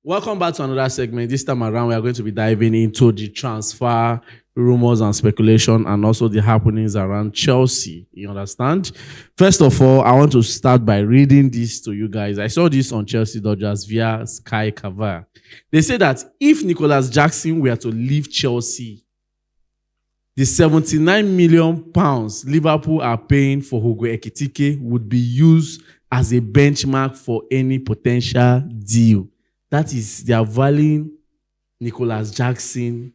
Welcome back to another segment. This time around, we are going to be diving into the transfer rumors and speculation and also the happenings around Chelsea. You understand? First of all, I want to start by reading this to you guys. I saw this on Chelsea Dodgers via Sky Cover. They say that if Nicolas Jackson were to leave Chelsea, the £79 million Liverpool are paying for Hugo Ekitike would be used as a benchmark for any potential deal. That is, they are valuing Nicolas Jackson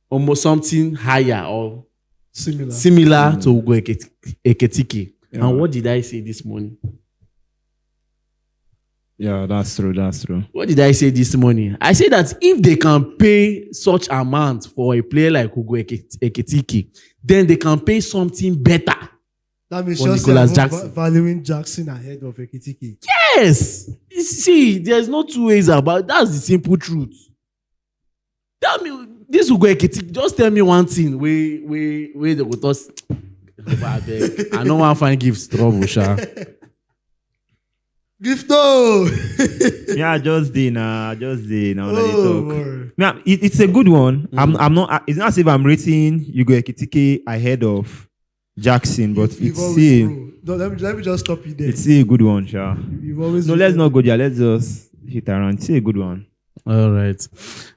almost something higher or similar to Hugo Ekitike. Yeah. And what did I say this morning? Yeah, that's true. What did I say this morning? I said that if they can pay such amount for a player like Hugo Ekitike, then they can pay something better. That means Nicolas Jackson valuing Jackson ahead of Ekitike. Yes. See, there's no two ways about it. That's the simple truth. Tell me, this Hugo Ekitike, just tell me one thing where they go toss. I know one fine gives trouble, Sha. Gifto! Yeah, just now they talk. Now, it's a good one. I'm not. It's not as if I'm rating Hugo Ekitike ahead of Jackson, but let me just stop you there. It's a good one, Sha. Let's not go there. Let's just hit around. It's a good one. All right.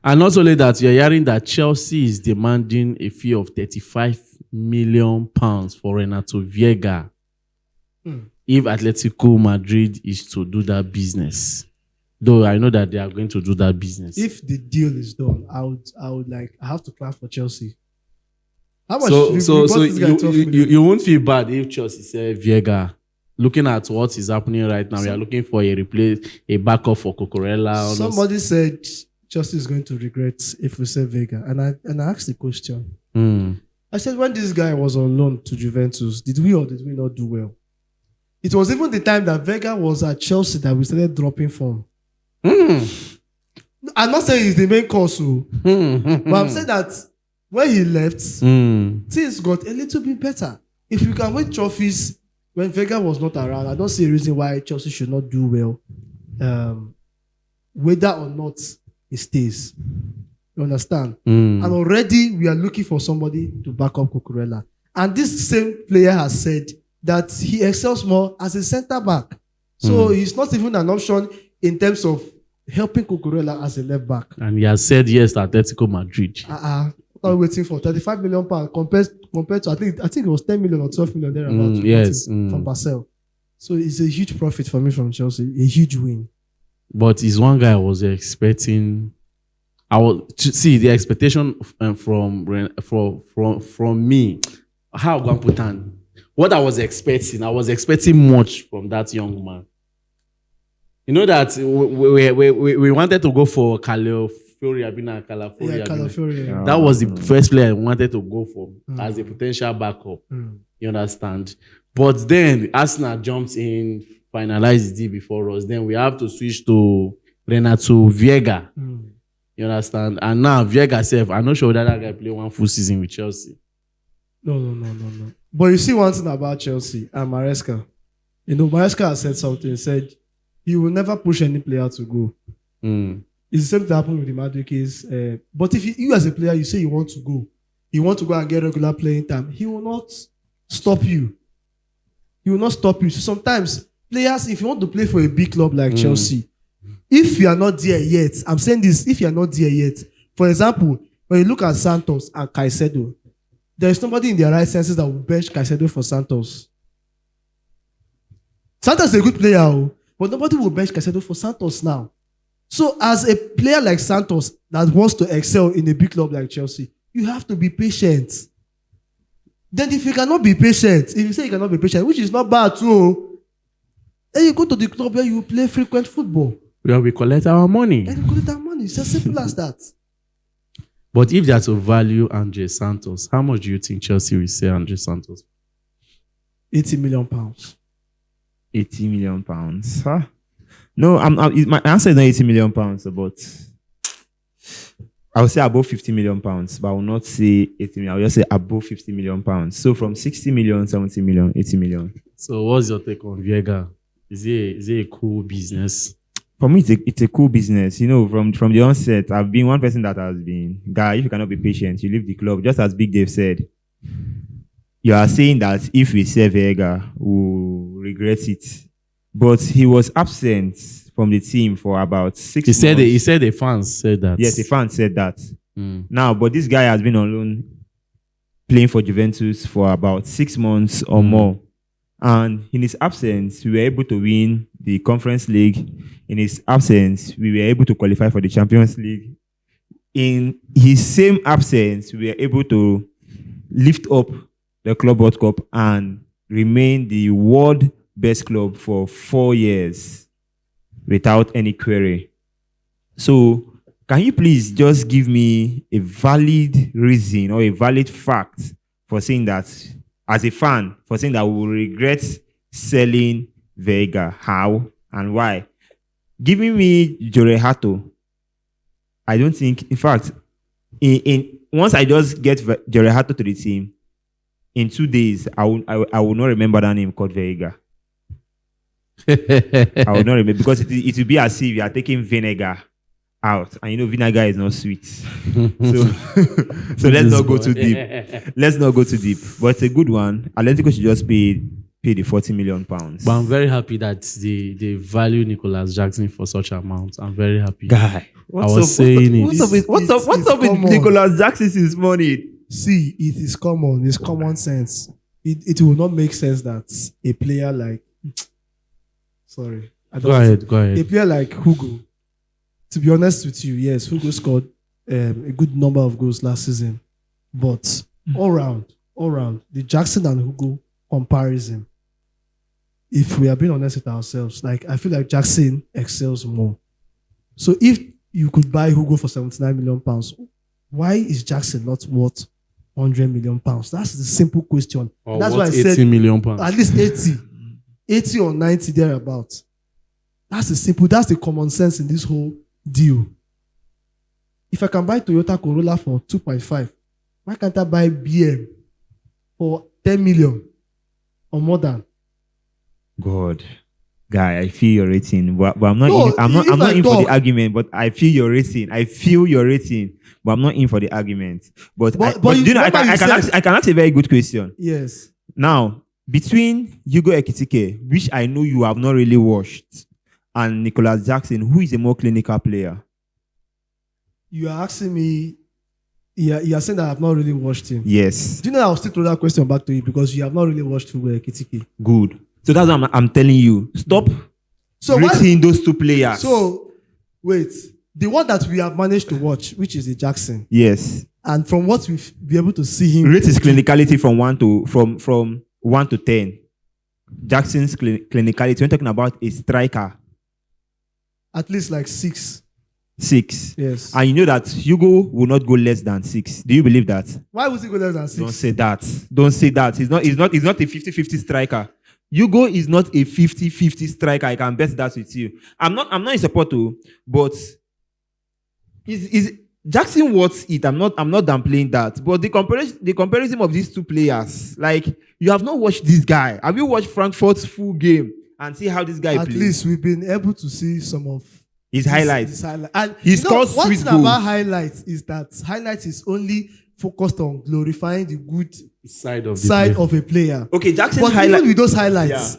And not only that, you're hearing that Chelsea is demanding a fee of £35 million for Renato Veiga if Atletico Madrid is to do that business. Though I know that they are going to do that business. If the deal is done, I have to clap for Chelsea. How much? You won't feel bad if Chelsea say Veiga. Looking at what is happening right now, we are looking for a backup for Cucurella. Somebody said Chelsea is going to regret if we say Veiga, and I asked the question. I said, when this guy was on loan to Juventus, did we or did we not do well? It was even the time that Veiga was at Chelsea that we started dropping form. I'm not saying he's the main cause, but I'm saying that when he left, things got a little bit better. If you can win trophies when Veiga was not around, I don't see a reason why Chelsea should not do well, whether or not he stays. You understand? And already we are looking for somebody to back up Cucurella. And this same player has said that he excels more as a centre back. So he's not even an option in terms of helping Cucurella as a left back. And he has said yes to Atletico Madrid. Not waiting for £35 million compared to I think it was 10 million or 12 million there from Basel. So it's a huge profit for me from Chelsea, a huge win. But is one guy I was expecting. The expectation from me. How I'm put on what I was expecting much from that young man. You know that we wanted to go for Calafiori. That was the first player I wanted to go for as a potential backup. You understand? But then Arsenal jumps in, finalizes the deal before us. Then we have to switch to Renato Veiga. You understand? And now Veiga self, I'm not sure that guy play one full season with Chelsea. No. But you see one thing about Chelsea and Maresca. You know, Maresca has said something. He said he will never push any player to go. It's the same thing happened with the Madrid case. But if you as a player, you say you want to go and get regular playing time, he will not stop you. He will not stop you. So sometimes players, if you want to play for a big club like Chelsea, if you are not there yet, I'm saying this, if you are not there yet, for example, when you look at Santos and Caicedo, there is nobody in their right senses that will bench Caicedo for Santos. Santos is a good player, but nobody will bench Caicedo for Santos now. So as a player like Santos that wants to excel in a big club like Chelsea, you have to be patient. Then if you cannot be patient, if you say you cannot be patient, which is not bad too, then you go to the club where you play frequent football. Where we collect our money. And you collect our money. It's as simple as that. But if that's a value Andre Santos, how much do you think Chelsea will say Andre Santos? £80 million. £80 million. Huh? No, my answer is not £80 million, but I would say above £50 million, but I will not say 80 million. I will just say above £50 million. So from 60 million, 70 million, 80 million. So what's your take on Veiga? Is it a cool business? For me, it's a cool business. You know, from the onset, I've been one person that has been, guy, if you cannot be patient, you leave the club. Just as Big Dave said, you are saying that if we sell Veiga, we'll regret it. But he was absent from the team for about 6 months. He said the fans said that. Yes, the fans said that. Now, but this guy has been on loan playing for Juventus for about 6 months or more. And in his absence, we were able to win the Conference League. In his absence, we were able to qualify for the Champions League. In his same absence, we were able to lift up the Club World Cup and remain the world best club for 4 years without any query. So, can you please just give me a valid reason or a valid fact for saying that, as a fan, for saying that we will regret selling Veiga? How and why? Giving me Renato, I don't think, in fact, once I just get Renato to the team, in 2 days, I will not remember that name called Veiga. I will not remember, because it will be as if you are taking vinegar out, and you know vinegar is not sweet. So let's not go too deep. Let's not go too deep. But it's a good one. Atletico should just pay the 40 million pounds. But I'm very happy that they value Nicolas Jackson for such amount. I'm very happy. Guy, what's up with Nicolas Jackson since morning? See, it is common. It's common sense. It will not make sense that a player like... Sorry. Go ahead. A player like Hugo, to be honest with you, yes, Hugo scored a good number of goals last season. But all round, the Jackson and Hugo comparison, if we are being honest with ourselves, like, I feel like Jackson excels more. So if you could buy Hugo for 79 million pounds, why is Jackson not worth 100 million pounds? That's the simple question. Or that's why I 80 said million pounds. At least 80 or 90 thereabouts. That's the common sense in this whole deal. If I can buy Toyota Corolla for 2.5, why can't I buy BM for 10 million or more than? God, guy, I feel your rating, but I'm not. No, I'm not in talk, for the argument. But I feel your rating. But I'm not in for the argument. But you know, I can ask a very good question. Yes. Now, between Hugo Ekitike, which I know you have not really watched, and Nicolas Jackson, who is a more clinical player? You are asking me. You are saying that I have not really watched him. Yes. Do you know I'll still throw that question back to you because you have not really watched Hugo Ekitike. Good. So that's what I'm telling you. Stop rating those two players. So, wait. The one that we have managed to watch, which is the Jackson. Yes. And from what we've been able to see him... Rate his clinicality from 1 to 10. Jackson's clinicality, we're talking about a striker. At least like 6. 6. Yes. And you know that Hugo will not go less than 6. Do you believe that? Why would he go less than 6? Don't say that. He's not a 50-50 striker. Hugo is not a 50-50 striker. I can bet that with you. I'm not in support to, but is Jackson worth it? I'm not downplaying that. But the comparison of these two players, like, you have not watched this guy. Have you watched Frankfurt's full game and see how this guy plays? At least we've been able to see some of his highlights. And he scores sweet goals. One thing about highlights is that highlights is only focused on glorifying the good side of a player. Okay, Jackson. But even with those highlights,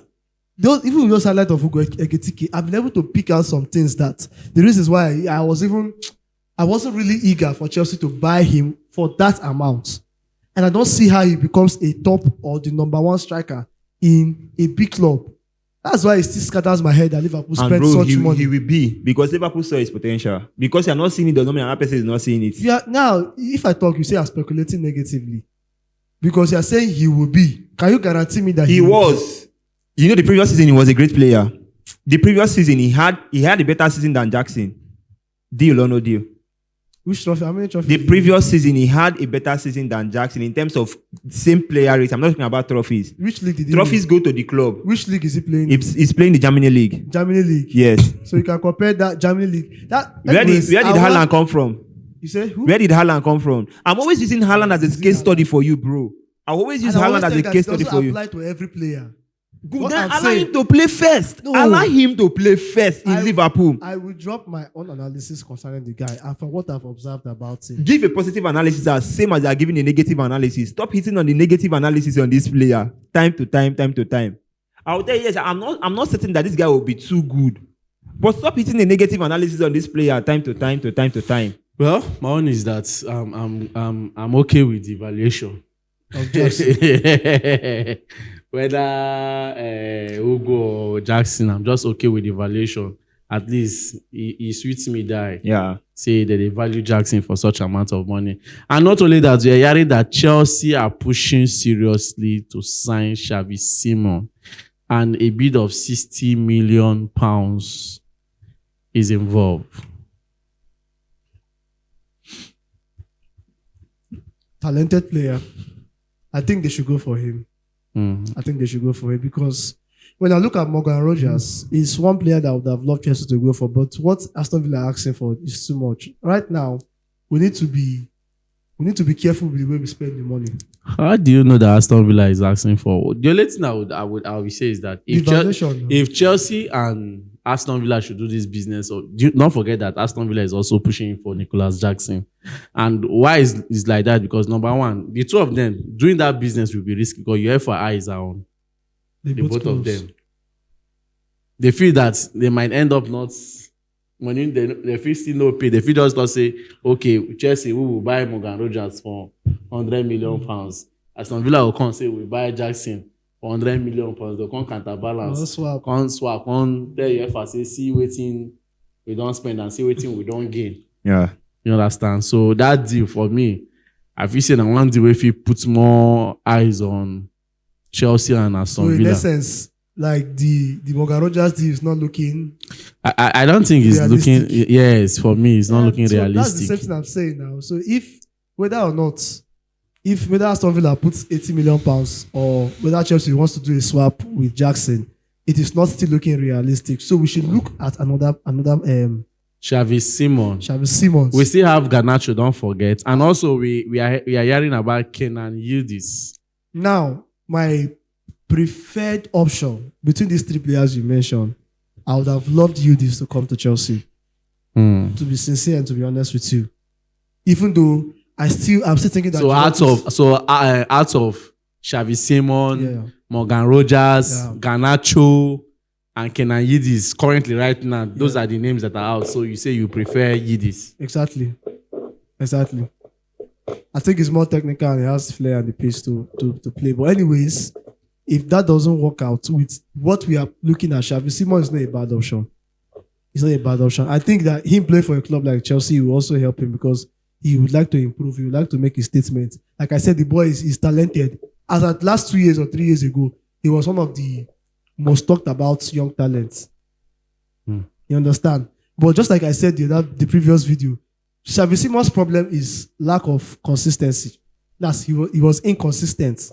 even with those highlights of Hugo Ekitike, I've been able to pick out some things that the reasons why I wasn't really eager for Chelsea to buy him for that amount. And I don't see how he becomes a top or the number one striker in a big club. That's why it still scatters my head that Liverpool spent such money. He will be, because Liverpool saw his potential. Because you're not seeing it does not mean another person is not seeing it. Yeah, now, if I talk, you say I'm speculating negatively. Because you're saying he will be. Can you guarantee me that he was? You know, the previous season he was a great player. The previous season he had a better season than Jackson. Deal or no deal? Which trophy? How many trophies? The previous season, he had a better season than Jackson in terms of same player rates. I'm not talking about trophies. Which league did he Trophies go to the club. Which league is he playing? He's playing the Germany league. Germany league? Yes. So you can compare that Germany league. Where did Haaland come from? You say who? Where did Haaland come from? I'm always using Haaland as a case study for you, bro. I always use Haaland as a case study for you. It doesn't apply to every player. Good. What Then I'm allow saying- him to play first. No. Allow him to play first in Liverpool. I will drop my own analysis concerning the guy and from what I've observed about him. Give a positive analysis as same as they are giving a negative analysis. Stop hitting on the negative analysis on this player time to time. I'll tell you, yes, I'm not certain that this guy will be too good. But stop hitting the negative analysis on this player time to time. Well, my own is that I'm okay with the valuation. Of Jackson. Whether Hugo or Jackson, I'm just okay with the valuation. At least he sweets me die. Yeah. Say that they value Jackson for such amount of money. And not only that, we are hearing that Chelsea are pushing seriously to sign Xavi Simon. And a bid of £60 million is involved. Talented player. I think they should go for him. Mm. I think they should go for it because when I look at Morgan Rogers, he's one player that I would have loved Chelsea to go for, but what Aston Villa are asking for is too much. Right now, we need to be careful with the way we spend the money. How do you know that Aston Villa is asking for? The only thing I would say is that if Chelsea and Aston Villa should do this business, or don't forget that Aston Villa is also pushing for Nicolas Jackson. And why is like that? Because number one, the two of them doing that business will be risky because UEFA eyes are on the both of them. They feel that they might end up not money. They feel still no pay. They feel just not say, okay, Chelsea, we will buy Morgan Rogers for £100 million. Aston Villa will come say we buy Jackson for £100 million. They come counterbalance. Come swap. Come tell UEFA say see waiting we don't spend and see waiting we don't gain. Yeah. You understand? So that deal for me, I feel saying I want the way if he puts more eyes on Chelsea and Aston Villa. So in essence, like the Morgan Rogers deal is not looking. I don't think it's realistic. looking. Yes, for me, it's not looking so realistic. That's the same thing I'm saying now. So if whether Aston Villa puts £80 million or whether Chelsea wants to do a swap with Jackson, it is not still looking realistic. So we should look at another Xavi Simon. We still have Garnacho, don't forget. And also we are hearing about Kenan Yildiz. Now, my preferred option between these three players you mentioned, I would have loved Yildiz to come to Chelsea. To be sincere and to be honest with you. Even though I'm still thinking that out of Xavi Simon, Morgan Rogers, Garnacho, and Kenan Yildiz currently right now, those are the names that are out. So you say you prefer Yildiz. Exactly. I think it's more technical and it has flair and the pace to play. But anyways, if that doesn't work out with what we are looking at, Xavi Simon is not a bad option. It's not a bad option. I think that him playing for a club like Chelsea will also help him because he would like to improve. He would like to make his statement. Like I said, the boy is talented. As at last 2 years or 3 years ago, he was one of the most talked about young talents. You understand? But just like I said in the previous video, Xavi Simon's problem is lack of consistency. He was inconsistent.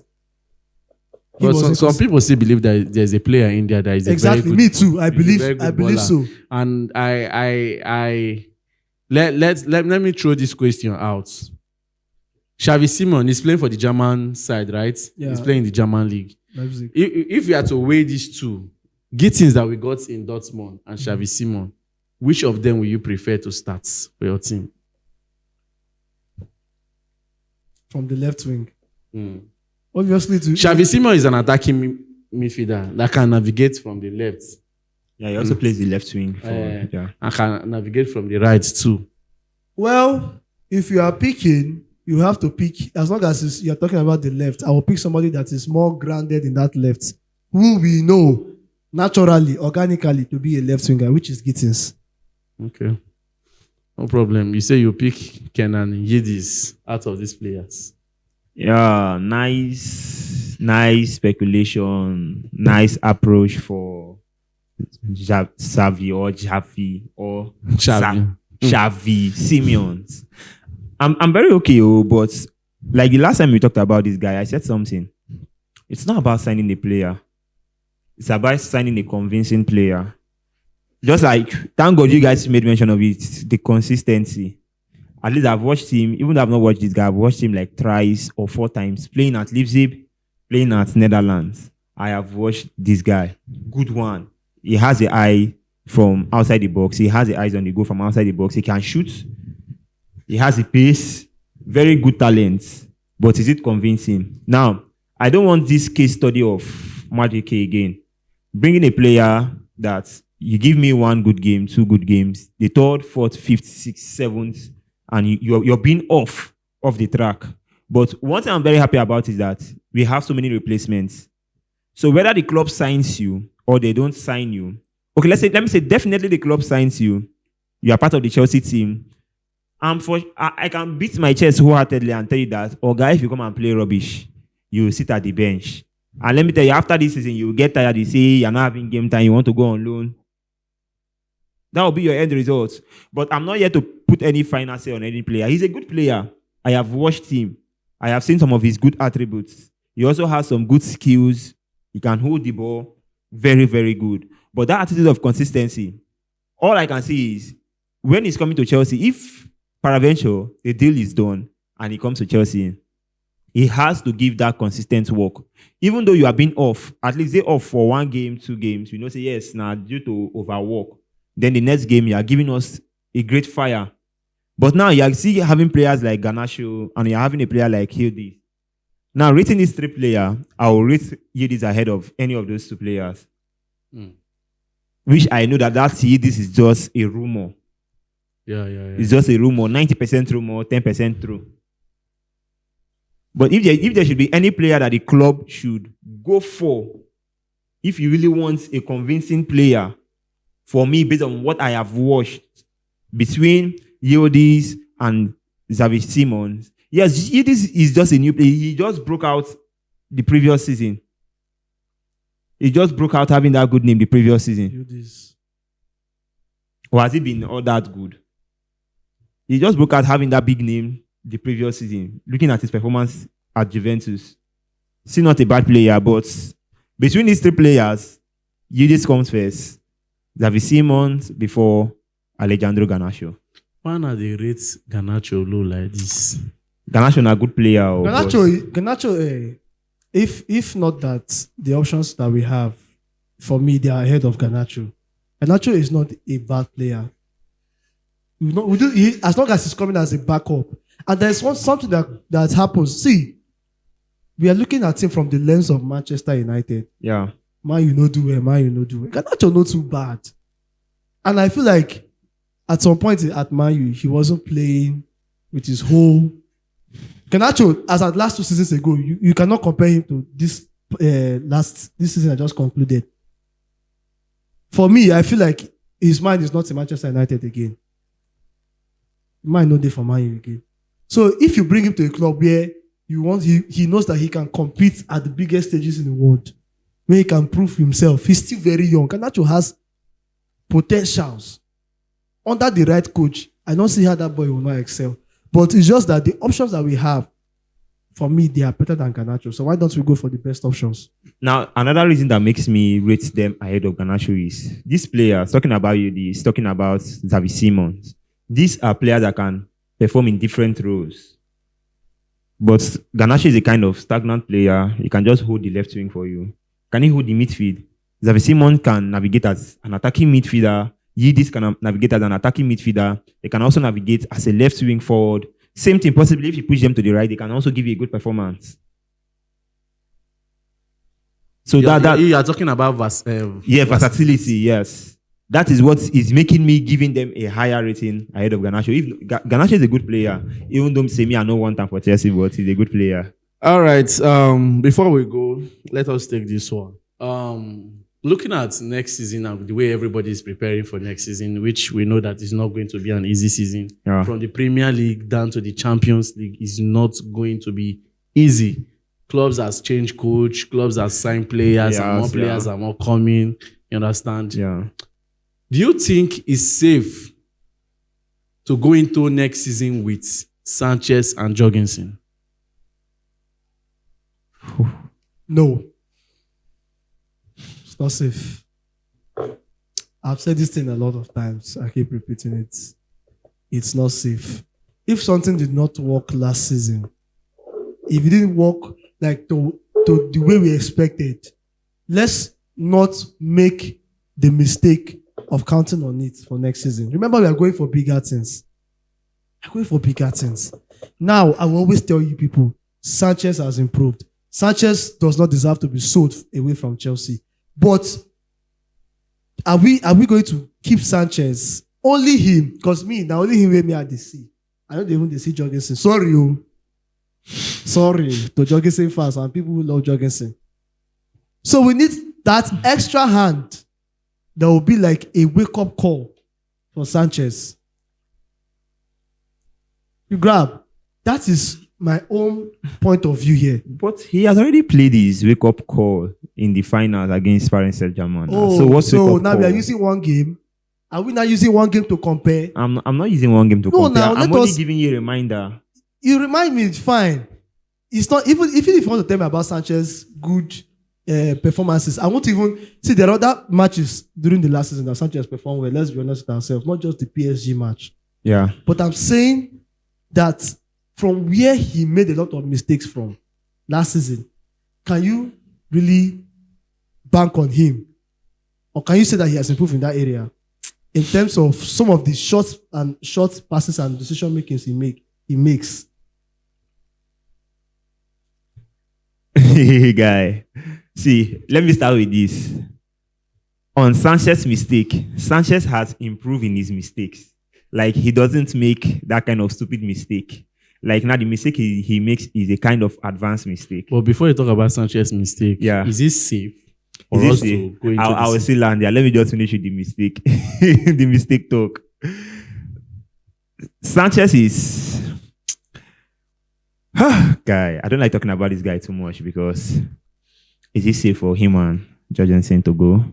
But some people still believe that there's a player in India that is exactly. A very good, Me too. I believe baller. so. And let me throw this question out. Xavi Simon is playing for the German side, right? Yeah. He's playing in the German league. Leipzig. If we had to weigh these two, Gittins that we got in Dortmund and Xavi Simon, which of them will you prefer to start for your team? From the left wing. Obviously, Xavi Simon is an attacking midfielder that can navigate from the left. Yeah, he also plays the left wing. And can navigate from the right too. Well, if you are picking, you have to pick, as long as you're talking about the left, I will pick somebody that is more grounded in that left, who we know naturally, organically to be a left winger, which is Gittins. Okay. No problem. You say you pick Kenan Yildiz out of these players. Yeah, nice speculation, nice approach for Xavi Simons. I'm very okay, but like the last time we talked about this guy, I said something. It's not about signing a player. It's about signing a convincing player. Just like, thank God you guys made mention of it, the consistency. At least I've watched him, even though I've not watched this guy, I've watched him like thrice or 4 times, playing at Leipzig, playing at Netherlands. I have watched this guy. Good one. He has the eye from outside the box. He has the eyes on the goal from outside the box. He can shoot. He has the pace. Very good talent. But is it convincing? Now, I don't want this case study of Madueke again. Bringing a player that you give me one good game, two good games, the third, fourth, fifth, sixth, seventh, and you're being off the track. But one thing I'm very happy about is that we have so many replacements. So whether the club signs you or they don't sign you, okay, let me say definitely the club signs you. You are part of the Chelsea team. I can beat my chest wholeheartedly and tell you that, oh guys, if you come and play rubbish, you sit at the bench. And let me tell you, after this season, you will get tired. You say you're not having game time. You want to go on loan. That will be your end result. But I'm not here to put any final say on any player. He's a good player. I have watched him. I have seen some of his good attributes. He also has some good skills. He can hold the ball. Very, very good. But that attitude of consistency, all I can see is when he's coming to Chelsea, if peradventure the deal is done and he comes to Chelsea, he has to give that consistent work. Even though you are being off, at least they off for 1 game, 2 games, you know, say yes, now due to overwork. Then the next game, you are giving us a great fire. But now you are still having players like Garnacho and you're having a player like Yildiz. Now, rating this 3 player, I will rate Yildiz ahead of any of those 2 players. Which I know that Yildiz is just a rumor. Yeah. It's just a rumor, 90% rumor, 10% true. But if there should be any player that the club should go for, if you really want a convincing player, for me, based on what I have watched between Yildiz and Xavi Simons, yes, Yildiz is just a new player. He just broke out the previous season. He just broke out having that good name the previous season. Yildiz. Or has he been all that good? He just broke out having that big name the previous season. Looking at his performance at Juventus, still not a bad player, but between these 3 players, Yildiz comes first. Xavi Simons before Alejandro Garnacho. Why not they rate Garnacho low like this? Garnacho is a good player. Garnacho, if not that, the options that we have, for me, they are ahead of Garnacho. Garnacho is not a bad player. As long as he's coming as a backup. And there's something that happens. See, we are looking at him from the lens of Manchester United. Yeah. Man, you know do well. Garnacho not too bad. And I feel like at some point at Man U, he wasn't playing with his whole. Garnacho, as at last 2 seasons ago, you cannot compare him to this season I just concluded. For me, I feel like his mind is not in Manchester United again. Mind no day for Man U again. So if you bring him to a club where he knows that he can compete at the biggest stages in the world, where he can prove himself, he's still very young. Garnacho has potentials. Under the right coach, I don't see how that boy will not excel. But it's just that the options that we have, for me, they are better than Garnacho. So why don't we go for the best options? Now, another reason that makes me rate them ahead of Garnacho is these players, talking about Yildiz, talking about Xavi Simons. These are players that can perform in different roles. But Garnacho is a kind of stagnant player. He can just hold the left wing for you. Can he hold the midfield? Xavi Simons can navigate as an attacking midfielder. Yildiz can navigate as an attacking midfielder. They can also navigate as a left wing forward. Same thing, possibly if you push them to the right, they can also give you a good performance. So you are talking about versatility. Yes, that is what is making me giving them a higher rating ahead of Garnacho. If Garnacho is a good player, even though say me I know one time for Chelsea, but he's a good player. All right. Before we go, let us take this one. Looking at next season and the way everybody is preparing for next season, which we know that is not going to be an easy season. Yeah. From the Premier League down to the Champions League is not going to be easy. Clubs has changed coach, clubs has signed players, and more players are more coming. You understand? Yeah. Do you think it's safe to go into next season with Sanchez and Jorgensen? No. It's not safe. I've said this thing a lot of times. I keep repeating it. It's not safe. If something did not work last season, if it didn't work like to the way we expected, let's not make the mistake of counting on it for next season. Remember, we are going for bigger things. We are going for bigger things. Now, I will always tell you people, Sanchez has improved. Sanchez does not deserve to be sold away from Chelsea. But are we going to keep Sanchez? Only him, because only him where me at the sea. I don't even see Jorgensen. Sorry to Jorgensen fans and people who love Jorgensen. So we need that extra hand that will be like a wake-up call for Sanchez. You grab. That is my own point of view here. But he has already played his wake-up call in the finals against Paris Saint-Germain. So now we are using one game. Are we not using one game to compare? I'm not using one game to compare. Now, I'm only giving you a reminder. You remind me, it's fine. It's not even if you want to tell me about Sanchez's good performances. I won't even see there are other matches during the last season that Sanchez performed well. Let's be honest with ourselves, not just the PSG match. Yeah. But I'm saying that from where he made a lot of mistakes from last season, can you really bank on him? Or can you say that he has improved in that area? In terms of some of the short passes and decision makings he makes. Guy. See, let me start with this. On Sanchez's mistake, Sanchez has improved in his mistakes. Like, he doesn't make that kind of stupid mistake. Like, now the mistake he makes is a kind of advanced mistake. But before you talk about Sanchez's mistake, is it safe for us to go into I will still land there. Let me just finish with the mistake. The mistake talk. Sanchez is... Guy, I don't like talking about this guy too much because is it safe for him and Jorgensen to go?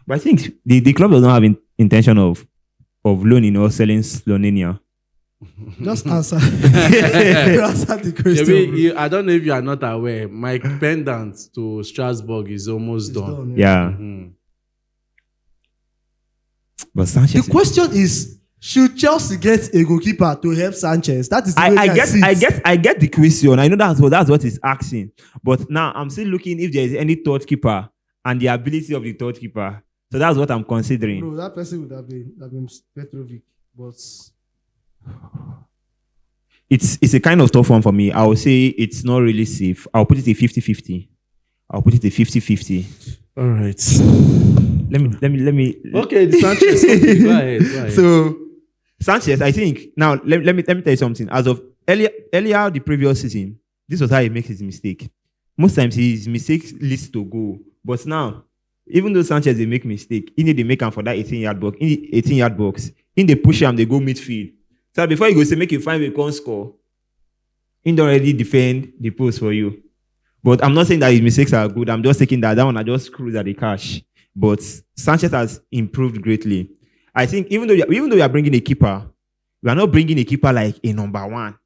But I think the club does not have intention of loaning or selling Slovenia. Just answer. Answer the question. I don't know if you are not aware. My pendant to Strasbourg is almost done. Yeah. Mm-hmm. But Sanchez. The question is, should Chelsea get a goalkeeper to help Sanchez? That is the way I get the question. I know that's what he's asking. But now I'm still looking if there is any third keeper and the ability of the third keeper. So that's what I'm considering. Bro, that person would have been Petrovic, but it's a kind of tough one for me. I would say it's not really safe. I'll put it a 50-50. All right. Let me. Okay, the Sanchez. Okay, go ahead. So Sanchez, I think now let me tell you something. As of earlier the previous season, this was how he makes his mistake. Most times his mistake leads to goal. But now, even though Sanchez they make mistake, in they make him for that 18-yard box. In the 18-yard box, in they push him, they go midfield. So before you go say make you find a con score, in already defend the post for you. But I'm not saying that his mistakes are good. I'm just taking that one. I just screws at the cash. But Sanchez has improved greatly. I think even though we are bringing a keeper, we are not bringing a keeper like a number one.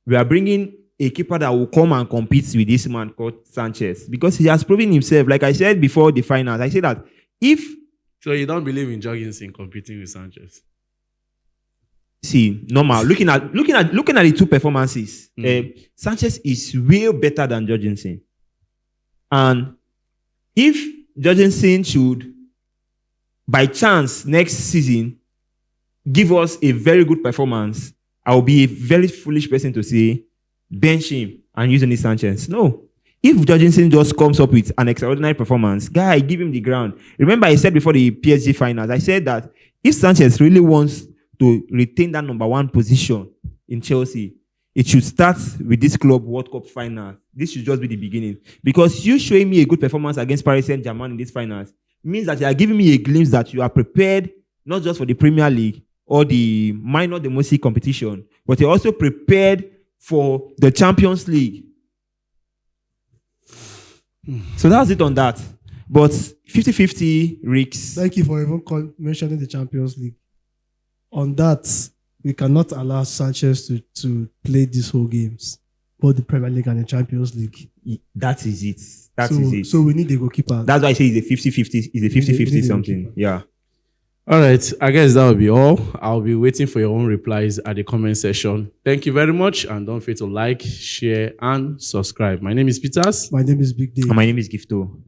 We are bringing a keeper that will come and compete with this man called Sanchez because he has proven himself. Like I said before the finals, I said that so you don't believe in Jorgensen competing with Sanchez? See, normal. Looking at the two performances, Sanchez is way better than Jorgensen. And if Jorgensen should, by chance, next season, give us a very good performance, I will be a very foolish person to say, bench him and use only Sanchez. No. If Jorgensen just comes up with an extraordinary performance, guy, give him the ground. Remember, I said before the PSG finals, I said that if Sanchez really wants to retain that number one position in Chelsea, it should start with this club World Cup final. This should just be the beginning. Because you showing me a good performance against Paris Saint-Germain in this finals means that you are giving me a glimpse that you are prepared not just for the Premier League or the minor domestic competition, but you're also prepared for the Champions League. So that's it on that. But 50-50 risks. Thank you for even mentioning the Champions League. On that, we cannot allow Sanchez to play these whole games, both the Premier League and the Champions League. That is it. So we need a goalkeeper. That's why I say it's a 50-50. It's a 50-50 something. Yeah. All right. I guess that will be all. I'll be waiting for your own replies at the comment section. Thank you very much. And don't forget to like, share, and subscribe. My name is Peters. My name is Big Dave. And my name is Gifto.